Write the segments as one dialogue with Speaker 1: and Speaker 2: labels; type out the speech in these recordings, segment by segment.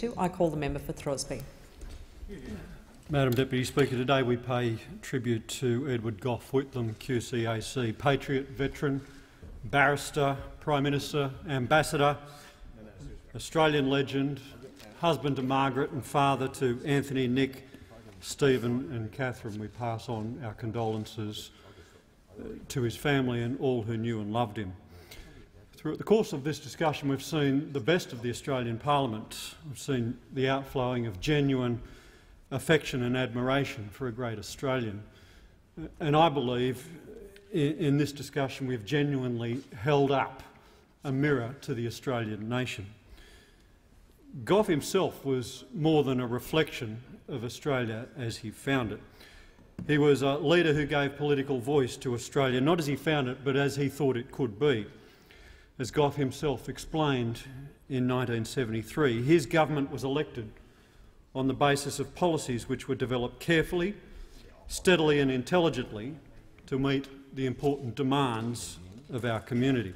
Speaker 1: I call the member for Throsby.
Speaker 2: Madam Deputy Speaker, today we pay tribute to Edward Gough Whitlam QCAC, patriot, veteran, barrister, Prime Minister, Ambassador, Australian legend, husband to Margaret and father to Anthony, Nick, Stephen and Catherine. We pass on our condolences to his family and all who knew and loved him. Throughout the course of this discussion, we've seen the best of the Australian Parliament. We've seen the outflowing of genuine affection and admiration for a great Australian. And I believe in this discussion we've genuinely held up a mirror to the Australian nation. Gough himself was more than a reflection of Australia as he found it. He was a leader who gave political voice to Australia, not as he found it, but as he thought it could be. As Gough himself explained in 1973, his government was elected on the basis of policies which were developed carefully, steadily and intelligently to meet the important demands of our community.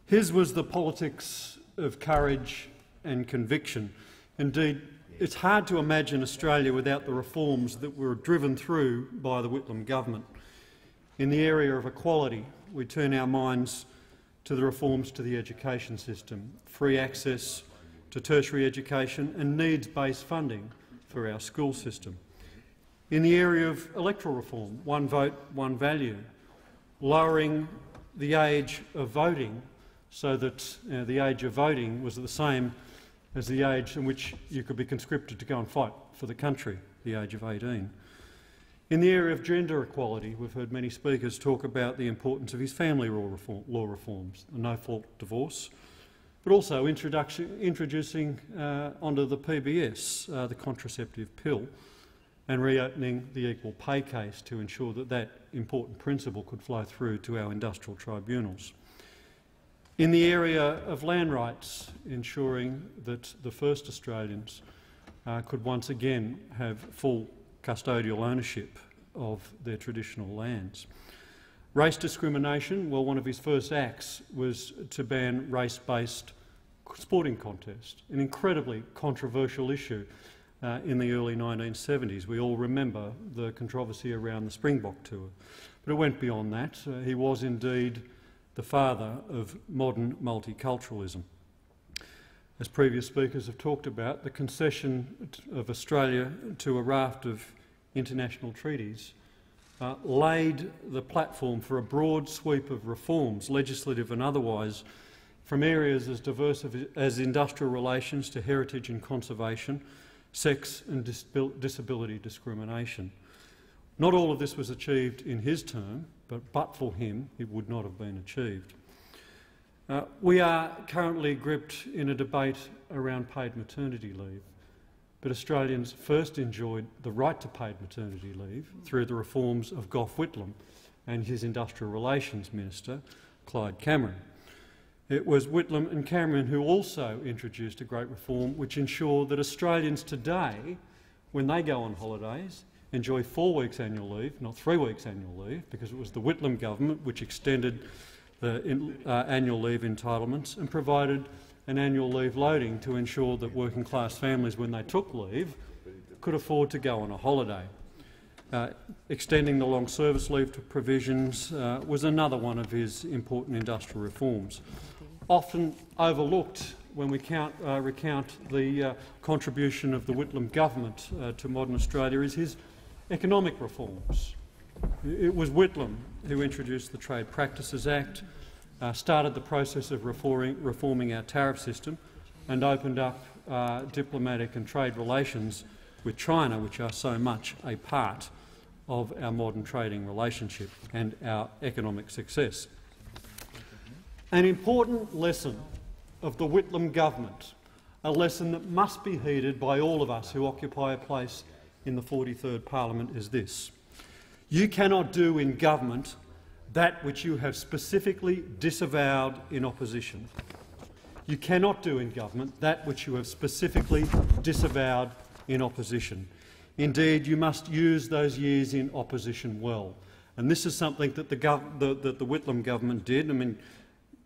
Speaker 2: His was the politics of courage and conviction. Indeed, it's hard to imagine Australia without the reforms that were driven through by the Whitlam government. In the area of equality, we turn our minds to the reforms to the education system, free access to tertiary education and needs-based funding for our school system. In the area of electoral reform, one vote, one value, lowering the age of voting so that the age of voting was the same as the age in which you could be conscripted to go and fight for the country, the age of 18. In the area of gender equality, we've heard many speakers talk about the importance of his family law reforms, a no-fault divorce, but also introducing onto the PBS the contraceptive pill and reopening the equal pay case to ensure that that important principle could flow through to our industrial tribunals. In the area of land rights, ensuring that the first Australians could once again have full custodial ownership of their traditional lands. Race discrimination, well, one of his first acts was to ban race-based sporting contests, an incredibly controversial issue in the early 1970s. We all remember the controversy around the Springbok tour. But it went beyond that. He was indeed the father of modern multiculturalism. As previous speakers have talked about, the concession of Australia to a raft of international treaties laid the platform for a broad sweep of reforms, legislative and otherwise, from areas as diverse as industrial relations to heritage and conservation, sex and disability discrimination. Not all of this was achieved in his term, but for him it would not have been achieved. We are currently gripped in a debate around paid maternity leave, but Australians first enjoyed the right to paid maternity leave through the reforms of Gough Whitlam and his Industrial Relations Minister, Clyde Cameron. It was Whitlam and Cameron who also introduced a great reform which ensured that Australians today, when they go on holidays, enjoy 4 weeks annual leave, not 3 weeks annual leave, because it was the Whitlam government which extended the annual leave entitlements and provided an annual leave loading to ensure that working-class families, when they took leave, could afford to go on a holiday. Extending the long service leave to provisions was another one of his important industrial reforms. Often overlooked when we recount the contribution of the Whitlam government to modern Australia is his economic reforms. It was Whitlam who introduced the Trade Practices Act, started the process of reforming our tariff system and opened up diplomatic and trade relations with China, which are so much a part of our modern trading relationship and our economic success. An important lesson of the Whitlam government, a lesson that must be heeded by all of us who occupy a place in the 43rd Parliament, is this. You cannot do in government that which you have specifically disavowed in opposition. You cannot do in government that which you have specifically disavowed in opposition. Indeed, you must use those years in opposition well. And this is something that the Whitlam government did. I mean,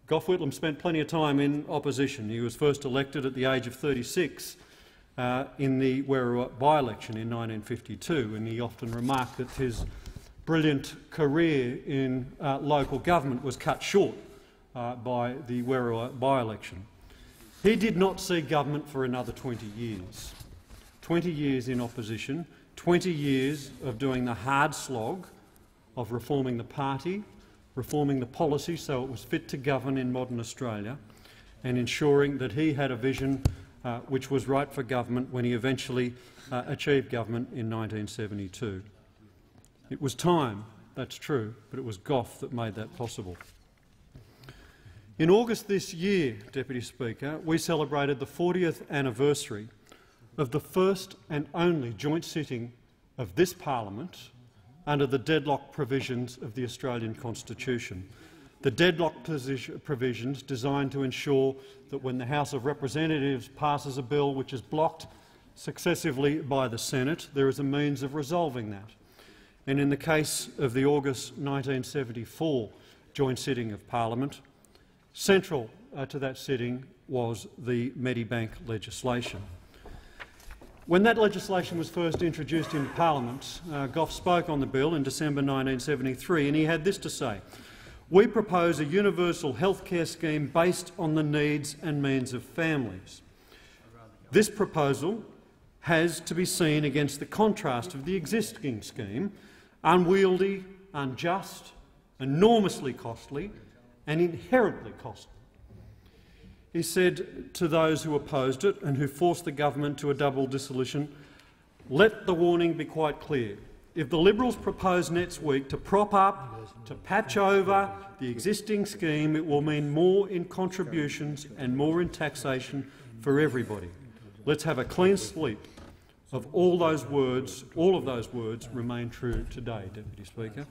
Speaker 2: Gough Whitlam spent plenty of time in opposition. He was first elected at the age of 36 in the Werriwa by-election in 1952, and he often remarked that his brilliant career in local government was cut short by the Werriwa by-election. He did not see government for another 20 years. 20 years in opposition, 20 years of doing the hard slog of reforming the party, reforming the policy so it was fit to govern in modern Australia, and ensuring that he had a vision which was right for government when he eventually achieved government in 1972. It was time, that's true, but it was Gough that made that possible. In August this year, Deputy Speaker, we celebrated the 40th anniversary of the first and only joint sitting of this parliament under the deadlock provisions of the Australian Constitution. The deadlock provisions designed to ensure that when the House of Representatives passes a bill which is blocked successively by the Senate, there is a means of resolving that. And in the case of the August 1974 joint sitting of Parliament, central to that sitting was the Medibank legislation. When that legislation was first introduced in Parliament, Gough spoke on the bill in December 1973, and he had this to say: "We propose a universal healthcare scheme based on the needs and means of families. This proposal has to be seen against the contrast of the existing scheme, unwieldy, unjust, enormously costly and inherently costly." He said to those who opposed it and who forced the government to a double dissolution, "Let the warning be quite clear. If the Liberals propose next week to prop up, to patch over the existing scheme, it will mean more in contributions and more in taxation for everybody. Let's have a clean sweep of all those words. All of those words remain true today, Deputy Speaker."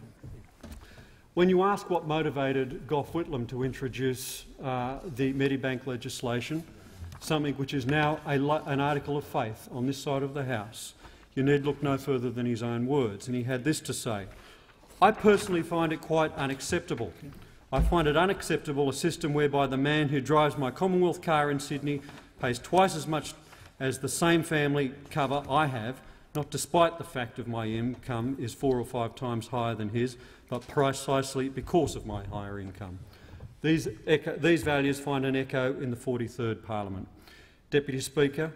Speaker 2: When you ask what motivated Gough Whitlam to introduce the Medibank legislation, something which is now an article of faith on this side of the House, you need look no further than his own words. And he had this to say: "I personally find it quite unacceptable. I find it unacceptable a system whereby the man who drives my Commonwealth car in Sydney pays twice as much as the same family cover I have, not despite the fact of my income is 4 or 5 times higher than his, but precisely because of my higher income." These values find an echo in the 43rd Parliament. Deputy Speaker,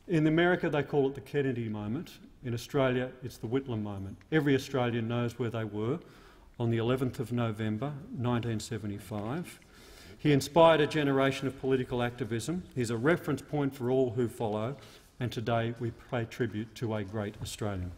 Speaker 2: in America they call it the Kennedy moment. In Australia it's the Whitlam moment. Every Australian knows where they were on the 11th of November 1975. He inspired a generation of political activism. He's a reference point for all who follow, and today we pay tribute to a great Australian.